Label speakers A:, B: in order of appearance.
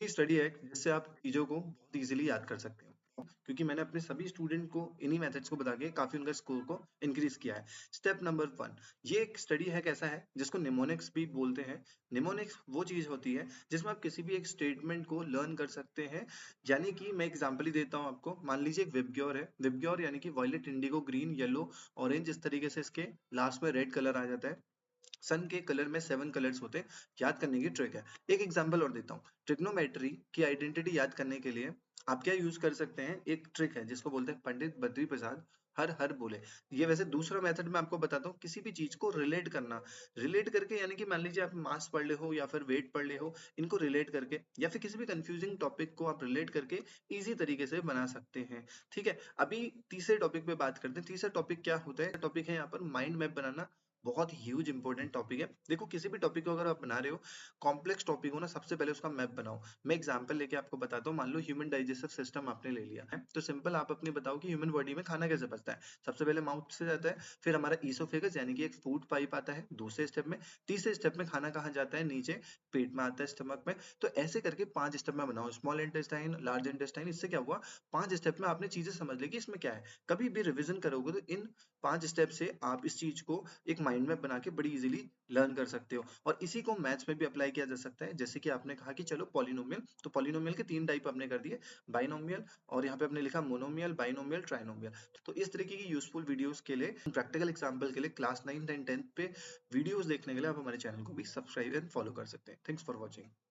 A: Study है जिससे आप चीजों को बहुत इजीली याद कर सकते हो, क्योंकि मैंने अपने सभी स्टूडेंट को इन्हीं मेथड्स को बता के काफी उनका स्कोर को इंक्रीज किया है। स्टेप नंबर 1, ये एक स्टडी है कैसा है जिसको निमोनिक्स भी बोलते हैं। निमोनिक्स वो चीज होती है जिसमें आप किसी भी एक स्टेटमेंट को लर्न कर सकते हैं। यानी कि मैं एग्जांपल ही देता हूँ आपको, मान लीजिए एक विबग्योर है, विबग्योर यानी कि violet, indigo, green, yellow, orange, इस तरीके से इसके लास्ट में रेड कलर आ जाता है। सन के कलर में 7 कलर्स होते हैं, याद करने की ट्रिक है। एक एग्जांपल और देता हूँ, ट्रिग्नोमेट्री की आइडेंटिटी याद करने के लिए आप क्या यूज कर सकते हैं, एक ट्रिक है जिसको बोलते हैं पंडित बद्री प्रसाद हर हर बोले। ये वैसे दूसरा मेथड मैं आपको बताता हूँ, किसी भी चीज को रिलेट करना, रिलेट करके, यानी कि मान लीजिए आप मास पढ़ ले हो या फिर वेट पढ़ ले हो, इनको रिलेट करके या फिर किसी भी कंफ्यूजिंग टॉपिक को आप रिलेट करके इजी तरीके से बना सकते हैं। ठीक है, अभी तीसरे टॉपिक पे बात करते हैं। तीसरा टॉपिक क्या होता है, टॉपिक है यहाँ पर माइंड मैप बनाना। बहुत ह्यूज इंपॉर्टेंट टॉपिक है। देखो, किसी भी टॉपिक को अगर आप बना रहे हो, कॉम्प्लेक्स टॉपिक हो ना, सबसे पहले उसका मैप बनाओ। मैं एग्जांपल लेके आपको बताता हूँ, मान लो ह्यूमन डाइजेस्टिव सिस्टम आपने ले लिया है, तो सिंपल आप अपने बताओ कि ह्यूमन बॉडी में खाना कैसे पचता है। सबसे पहले माउथ से जाता है, फिर हमारा ईसोफेगस यानी कि एक फूड पाइप आता है दूसरे स्टेप में, तीसरे स्टेप में खाना कहाँ जाता है, नीचे पेट में आता है, स्टमक में। तो ऐसे करके 5 स्टेप में बनाओ, स्मॉल इंटेस्टाइन, लार्ज इंटेस्टाइन। इससे क्या हुआ, 5 स्टेप में आपने चीजें समझ ली कि इसमें क्या है। कभी भी रिविजन करोगे तो इन 5 स्टेप से आप इस चीज को एक माइंड मैप बना के बड़ी इजीली लर्न कर सकते हो। और इसी को मैथ्स में भी अप्लाई किया जा सकता है। जैसे कि आपने कहा कि चलो पॉलिनोमियल, तो पॉलिनोमियल के 3 टाइप आपने कर दिए, बाइनोमियल, और यहाँ पे आपने लिखा मोनोमियल, बाइनोमियल, ट्राइनोमियल। तो इस तरीके की यूजफुल वीडियोस के लिए, प्रैक्टिकल एग्जांपल के लिए, क्लास 9th एंड 10th पे वीडियोस देखने के लिए आप हमारे चैनल को भी सब्सक्राइब एंड फॉलो कर सकते हैं। Thanks for watching.